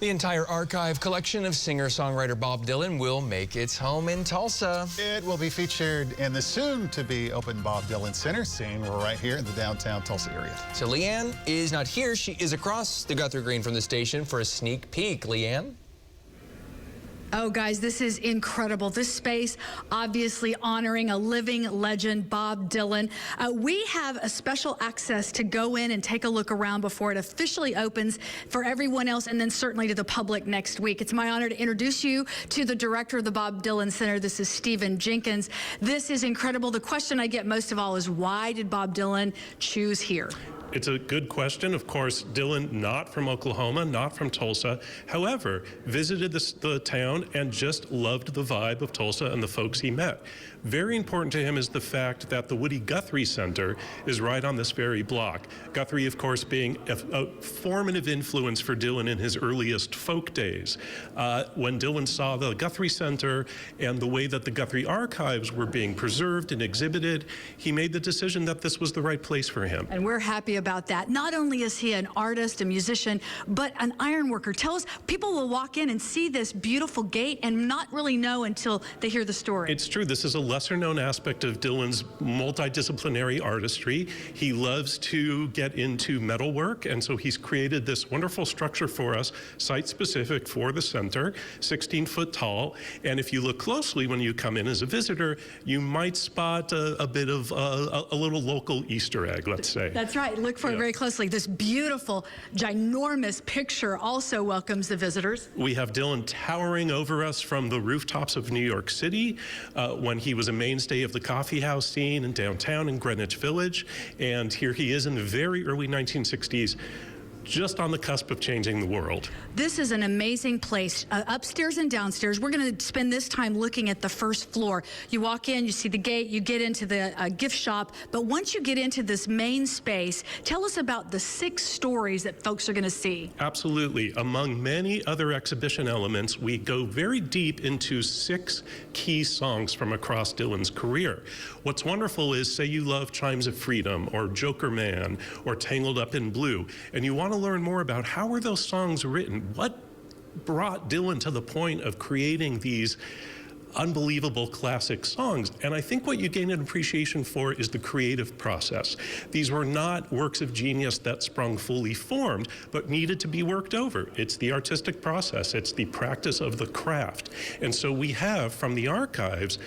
The entire archive collection of singer-songwriter Bob Dylan will make its home in Tulsa. It will be featured in the soon-to-be-open Bob Dylan Center, seen right here in the downtown Tulsa area. So Leanne is not here. She is across the Guthrie Green from the station for a sneak peek. Leanne? Oh, guys, this is incredible. This space obviously honoring a living legend, Bob Dylan. We have a special access to go in and take a look around before it officially opens for everyone else, and then certainly to the public next week. It's my honor to introduce you to the director of the Bob Dylan Center. This is Stephen Jenkins. This is incredible. The question I get most of all is, why did Bob Dylan choose here? It's a good question. Of course, Dylan, not from Oklahoma, not from Tulsa. However, visited the town and just loved the vibe of Tulsa and the folks he met. Very important to him is the fact that the Woody Guthrie Center is right on this very block. Guthrie, of course, being a formative influence for Dylan in his earliest folk days. When Dylan saw the Guthrie Center and the way that the Guthrie archives were being preserved and exhibited, he made the decision that this was the right place for him. And we're happy about that. Not only is he an artist, a musician, but an iron worker. Tell us, people will walk in and see this beautiful gate and not really know until they hear the story. It's true. This is a lesser-known aspect of Dylan's multidisciplinary artistry. He loves to get into metalwork, and so he's created this wonderful structure for us, site-specific for the center, 16 foot tall. And if you look closely when you come in as a visitor, you might spot a bit of a little local Easter egg, let's say. That's right. Look for it very closely. This beautiful, ginormous picture also welcomes the visitors. We have Dylan towering over us from the rooftops of New York City when he was a mainstay of the coffee house scene in downtown in Greenwich Village. And here he is in the very early 1960s. Just on the cusp of changing the world. This is an amazing place, upstairs and downstairs. We're going to spend this time looking at the first floor. You walk in, you see the gate, you get into the gift shop, but once you get into this main space, tell us about the 6 stories that folks are going to see. Absolutely. Among many other exhibition elements, we go very deep into 6 key songs from across Dylan's career. What's wonderful is, say you love Chimes of Freedom or Joker Man or Tangled Up in Blue, and you want to learn more about how were those songs written, what brought Dylan to the point of creating these unbelievable classic songs. And I think what you gain an appreciation for is the creative process. These were not works of genius that sprung fully formed, but needed to be worked over. It's the artistic process. It's the practice of the craft. And so we have, from the archives,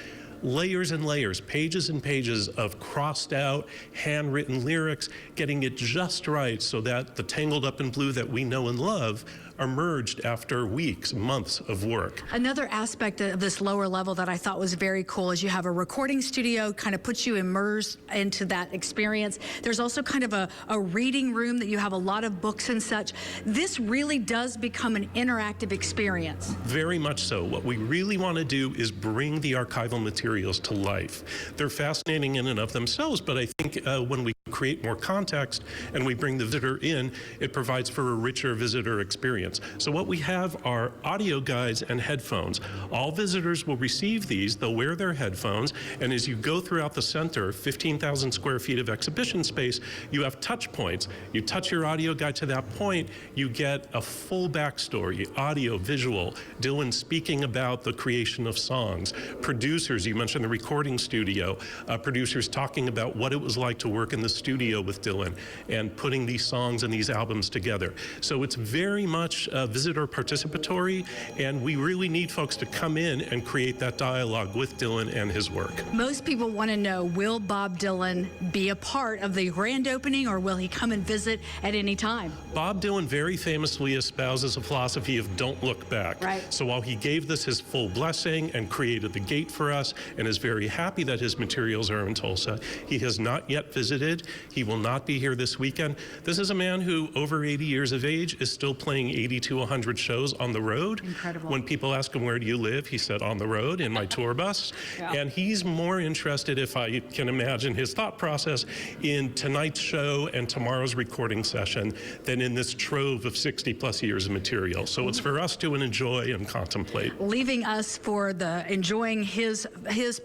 layers and layers, pages and pages of crossed out, handwritten lyrics, getting it just right so that the Tangled Up in Blue that we know and love emerged after weeks, months of work. Another aspect of this lower level that I thought was very cool is you have a recording studio, kind of puts you immersed into that experience. There's also kind of a reading room that you have a lot of books and such. This really does become an interactive experience. Very much so. What we really want to do is bring the archival materials to life. They're fascinating in and of themselves, but I think when we create more context and we bring the visitor in, it provides for a richer visitor experience. So what we have are audio guides and headphones. All visitors will receive these. They'll wear their headphones, and as you go throughout the center, 15,000 square feet of exhibition space, you have touch points. You touch your audio guide to that point, you get a full backstory, audio, visual, Dylan speaking about the creation of songs, producers, you mentioned the recording studio, producers talking about what it was like to work in the studio with Dylan and putting these songs and these albums together. So it's very much visitor participatory, and we really need folks to come in and create that dialogue with Dylan and his work. Most people want to know, will Bob Dylan be a part of the grand opening, or will he come and visit at any time? Bob Dylan very famously espouses a philosophy of don't look back. Right. So while he gave this his full blessing and created the gate for us and is very happy that his materials are in Tulsa, he has not yet visited. He will not be here this weekend. This is a man who, over 80 years of age, is still playing 80 to 100 shows on the road. Incredible. When people ask him, where do you live? He said, on the road in my tour bus. Yeah. And he's more interested, if I can imagine his thought process, in tonight's show and tomorrow's recording session than in this trove of 60 plus years of material. So it's for us to enjoy and contemplate. Leaving us for the enjoying his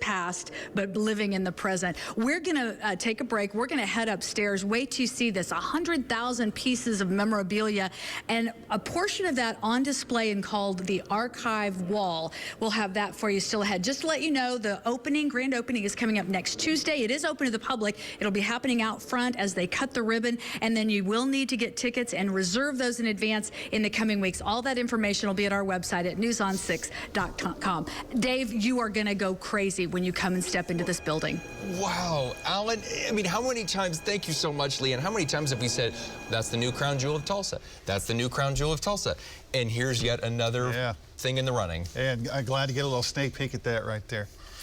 past, but living in the present. We're going to take a break. We're going to head upstairs. Wait to see this, 100,000 pieces of memorabilia and a portion of that on display and called the Archive Wall. We'll have that for you still ahead. Just to let you know, the grand opening is coming up next Tuesday. It is open to the public. It'll be happening out front as they cut the ribbon, and then you will need to get tickets and reserve those in advance in the coming weeks. All that information will be at our website at newson6.com. Dave, you are going to go crazy when you come and step into this building. Wow, Alan, I mean, how many times, thank you so much, Leanne, how many times have we said, that's the new crown jewel of Tulsa, that's the new crown jewel of Tulsa, and here's yet another thing in the running. And I'm glad to get a little sneak peek at that right there.